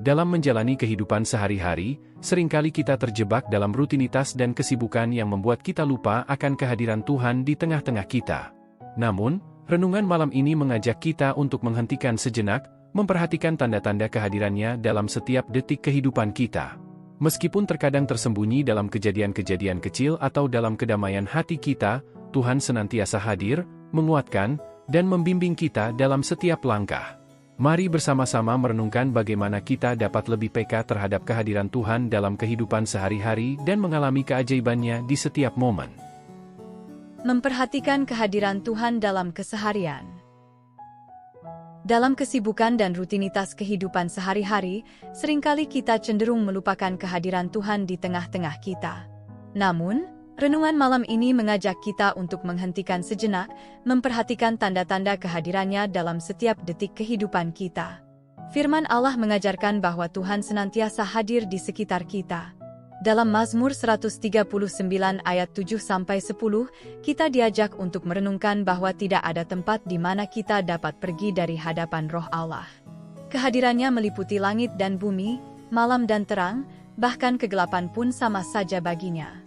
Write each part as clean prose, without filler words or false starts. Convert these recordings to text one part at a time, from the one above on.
Dalam menjalani kehidupan sehari-hari, seringkali kita terjebak dalam rutinitas dan kesibukan yang membuat kita lupa akan kehadiran Tuhan di tengah-tengah kita. Namun, renungan malam ini mengajak kita untuk menghentikan sejenak, memperhatikan tanda-tanda kehadirannya dalam setiap detik kehidupan kita. Meskipun terkadang tersembunyi dalam kejadian-kejadian kecil atau dalam kedamaian hati kita, Tuhan senantiasa hadir, menguatkan, dan membimbing kita dalam setiap langkah. Mari bersama-sama merenungkan bagaimana kita dapat lebih peka terhadap kehadiran Tuhan dalam kehidupan sehari-hari dan mengalami keajaibannya di setiap momen. Memperhatikan kehadiran Tuhan dalam keseharian. Dalam kesibukan dan rutinitas kehidupan sehari-hari, seringkali kita cenderung melupakan kehadiran Tuhan di tengah-tengah kita. Namun, renungan malam ini mengajak kita untuk menghentikan sejenak, memperhatikan tanda-tanda kehadirannya dalam setiap detik kehidupan kita. Firman Allah mengajarkan bahwa Tuhan senantiasa hadir di sekitar kita. Dalam Mazmur 139 ayat 7-10, kita diajak untuk merenungkan bahwa tidak ada tempat di mana kita dapat pergi dari hadapan Roh Allah. Kehadirannya meliputi langit dan bumi, malam dan terang, bahkan kegelapan pun sama saja baginya.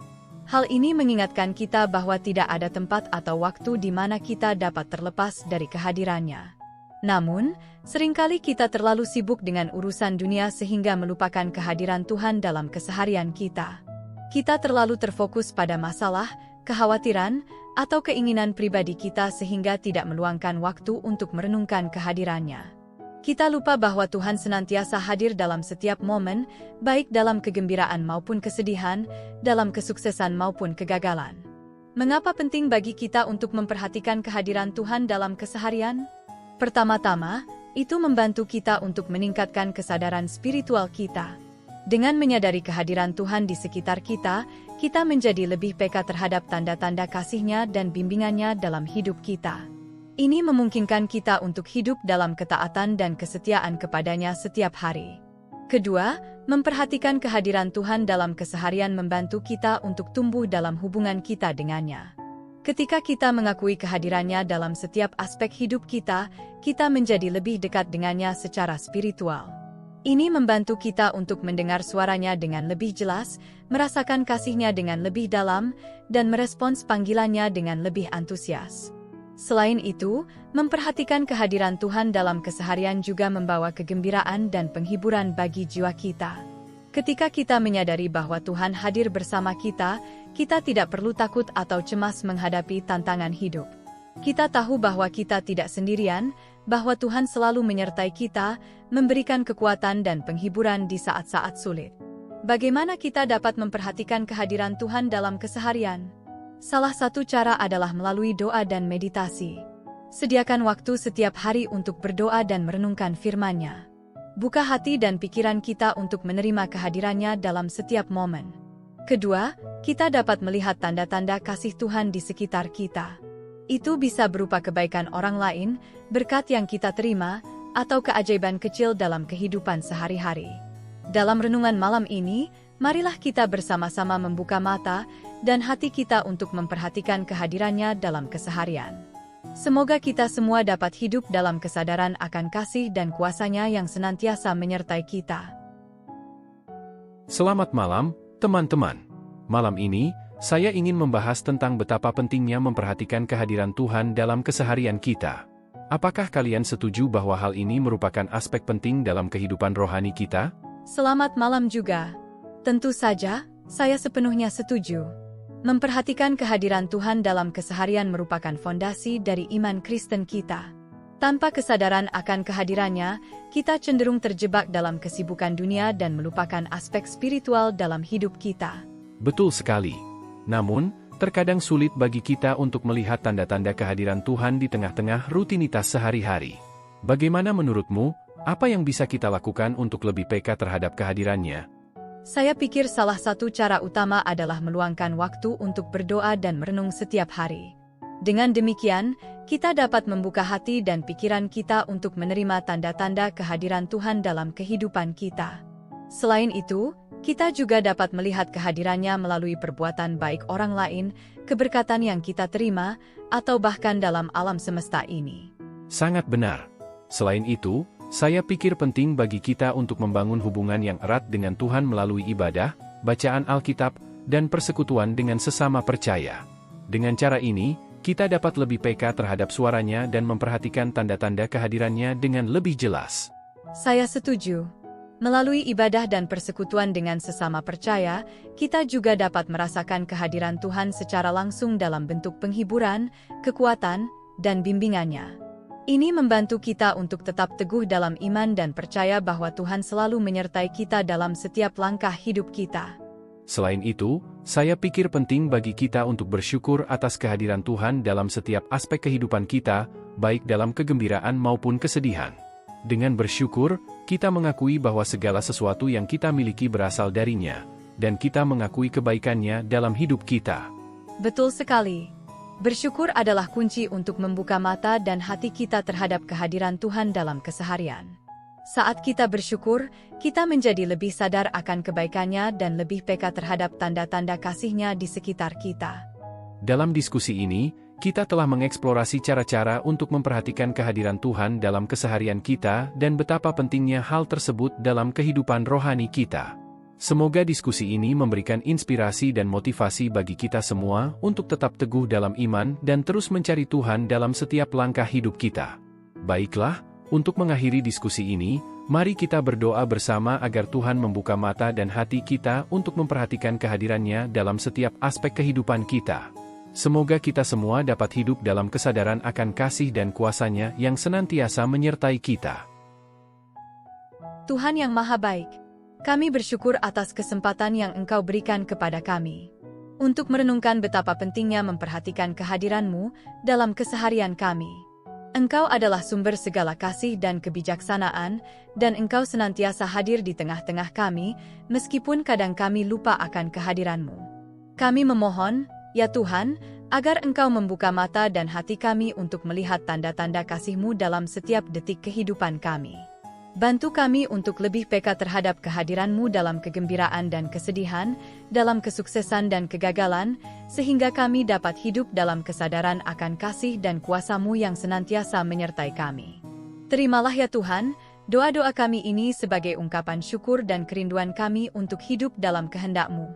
Hal ini mengingatkan kita bahwa tidak ada tempat atau waktu di mana kita dapat terlepas dari kehadirannya. Namun, seringkali kita terlalu sibuk dengan urusan dunia sehingga melupakan kehadiran Tuhan dalam keseharian kita. Kita terlalu terfokus pada masalah, kekhawatiran, atau keinginan pribadi kita sehingga tidak meluangkan waktu untuk merenungkan kehadirannya. Kita lupa bahwa Tuhan senantiasa hadir dalam setiap momen, baik dalam kegembiraan maupun kesedihan, dalam kesuksesan maupun kegagalan. Mengapa penting bagi kita untuk memperhatikan kehadiran Tuhan dalam keseharian? Pertama-tama, itu membantu kita untuk meningkatkan kesadaran spiritual kita. Dengan menyadari kehadiran Tuhan di sekitar kita, kita menjadi lebih peka terhadap tanda-tanda kasih-Nya dan bimbingannya dalam hidup kita. Ini memungkinkan kita untuk hidup dalam ketaatan dan kesetiaan kepadanya setiap hari. Kedua, memperhatikan kehadiran Tuhan dalam keseharian membantu kita untuk tumbuh dalam hubungan kita dengannya. Ketika kita mengakui kehadirannya dalam setiap aspek hidup kita, kita menjadi lebih dekat dengannya secara spiritual. Ini membantu kita untuk mendengar suaranya dengan lebih jelas, merasakan kasih-Nya dengan lebih dalam, dan merespons panggilannya dengan lebih antusias. Selain itu, memperhatikan kehadiran Tuhan dalam keseharian juga membawa kegembiraan dan penghiburan bagi jiwa kita. Ketika kita menyadari bahwa Tuhan hadir bersama kita, kita tidak perlu takut atau cemas menghadapi tantangan hidup. Kita tahu bahwa kita tidak sendirian, bahwa Tuhan selalu menyertai kita, memberikan kekuatan dan penghiburan di saat-saat sulit. Bagaimana kita dapat memperhatikan kehadiran Tuhan dalam keseharian? Salah satu cara adalah melalui doa dan meditasi. Sediakan waktu setiap hari untuk berdoa dan merenungkan firman-Nya. Buka hati dan pikiran kita untuk menerima kehadirannya dalam setiap momen. Kedua, kita dapat melihat tanda-tanda kasih Tuhan di sekitar kita. Itu bisa berupa kebaikan orang lain, berkat yang kita terima, atau keajaiban kecil dalam kehidupan sehari-hari. Dalam renungan malam ini, marilah kita bersama-sama membuka mata dan hati kita untuk memperhatikan kehadirannya dalam keseharian. Semoga kita semua dapat hidup dalam kesadaran akan kasih dan kuasa-Nya yang senantiasa menyertai kita. Selamat malam, teman-teman. Malam ini, saya ingin membahas tentang betapa pentingnya memperhatikan kehadiran Tuhan dalam keseharian kita. Apakah kalian setuju bahwa hal ini merupakan aspek penting dalam kehidupan rohani kita? Selamat malam juga. Tentu saja, saya sepenuhnya setuju. Memperhatikan kehadiran Tuhan dalam keseharian merupakan fondasi dari iman Kristen kita. Tanpa kesadaran akan kehadirannya, kita cenderung terjebak dalam kesibukan dunia dan melupakan aspek spiritual dalam hidup kita. Betul sekali. Namun, terkadang sulit bagi kita untuk melihat tanda-tanda kehadiran Tuhan di tengah-tengah rutinitas sehari-hari. Bagaimana menurutmu, apa yang bisa kita lakukan untuk lebih peka terhadap kehadirannya? Saya pikir salah satu cara utama adalah meluangkan waktu untuk berdoa dan merenung setiap hari. Dengan demikian, kita dapat membuka hati dan pikiran kita untuk menerima tanda-tanda kehadiran Tuhan dalam kehidupan kita. Selain itu, kita juga dapat melihat kehadirannya melalui perbuatan baik orang lain, keberkatan yang kita terima, atau bahkan dalam alam semesta ini. Sangat benar. Selain itu, saya pikir penting bagi kita untuk membangun hubungan yang erat dengan Tuhan melalui ibadah, bacaan Alkitab, dan persekutuan dengan sesama percaya. Dengan cara ini, kita dapat lebih peka terhadap suaranya dan memperhatikan tanda-tanda kehadirannya dengan lebih jelas. Saya setuju. Melalui ibadah dan persekutuan dengan sesama percaya, kita juga dapat merasakan kehadiran Tuhan secara langsung dalam bentuk penghiburan, kekuatan, dan bimbingannya. Ini membantu kita untuk tetap teguh dalam iman dan percaya bahwa Tuhan selalu menyertai kita dalam setiap langkah hidup kita. Selain itu, saya pikir penting bagi kita untuk bersyukur atas kehadiran Tuhan dalam setiap aspek kehidupan kita, baik dalam kegembiraan maupun kesedihan. Dengan bersyukur, kita mengakui bahwa segala sesuatu yang kita miliki berasal darinya, dan kita mengakui kebaikannya dalam hidup kita. Betul sekali. Bersyukur adalah kunci untuk membuka mata dan hati kita terhadap kehadiran Tuhan dalam keseharian. Saat kita bersyukur, kita menjadi lebih sadar akan kebaikannya dan lebih peka terhadap tanda-tanda kasih-Nya di sekitar kita. Dalam diskusi ini, kita telah mengeksplorasi cara-cara untuk memperhatikan kehadiran Tuhan dalam keseharian kita dan betapa pentingnya hal tersebut dalam kehidupan rohani kita. Semoga diskusi ini memberikan inspirasi dan motivasi bagi kita semua untuk tetap teguh dalam iman dan terus mencari Tuhan dalam setiap langkah hidup kita. Baiklah, untuk mengakhiri diskusi ini, mari kita berdoa bersama agar Tuhan membuka mata dan hati kita untuk memperhatikan kehadirannya dalam setiap aspek kehidupan kita. Semoga kita semua dapat hidup dalam kesadaran akan kasih dan kuasa-Nya yang senantiasa menyertai kita. Tuhan yang Maha Baik, kami bersyukur atas kesempatan yang Engkau berikan kepada kami untuk merenungkan betapa pentingnya memperhatikan kehadiran-Mu dalam keseharian kami. Engkau adalah sumber segala kasih dan kebijaksanaan, dan Engkau senantiasa hadir di tengah-tengah kami, meskipun kadang kami lupa akan kehadiran-Mu. Kami memohon, ya Tuhan, agar Engkau membuka mata dan hati kami untuk melihat tanda-tanda kasih-Mu dalam setiap detik kehidupan kami. Bantu kami untuk lebih peka terhadap kehadiran-Mu dalam kegembiraan dan kesedihan, dalam kesuksesan dan kegagalan, sehingga kami dapat hidup dalam kesadaran akan kasih dan kuasa-Mu yang senantiasa menyertai kami. Terimalah ya Tuhan, doa-doa kami ini sebagai ungkapan syukur dan kerinduan kami untuk hidup dalam kehendak-Mu.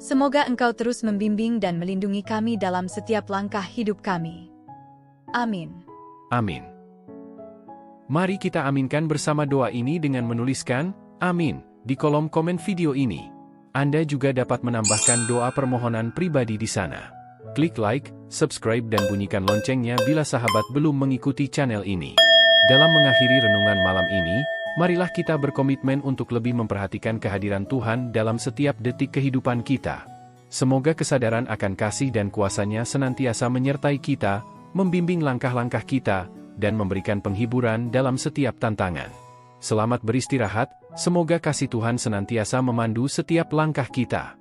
Semoga Engkau terus membimbing dan melindungi kami dalam setiap langkah hidup kami. Amin. Amin. Mari kita aminkan bersama doa ini dengan menuliskan "Amin" di kolom komen video ini. Anda juga dapat menambahkan doa permohonan pribadi di sana. Klik like, subscribe dan bunyikan loncengnya bila sahabat belum mengikuti channel ini. Dalam mengakhiri renungan malam ini, marilah kita berkomitmen untuk lebih memperhatikan kehadiran Tuhan dalam setiap detik kehidupan kita. Semoga kesadaran akan kasih dan kuasa-Nya senantiasa menyertai kita, membimbing langkah-langkah kita, dan memberikan penghiburan dalam setiap tantangan. Selamat beristirahat, semoga kasih Tuhan senantiasa memandu setiap langkah kita.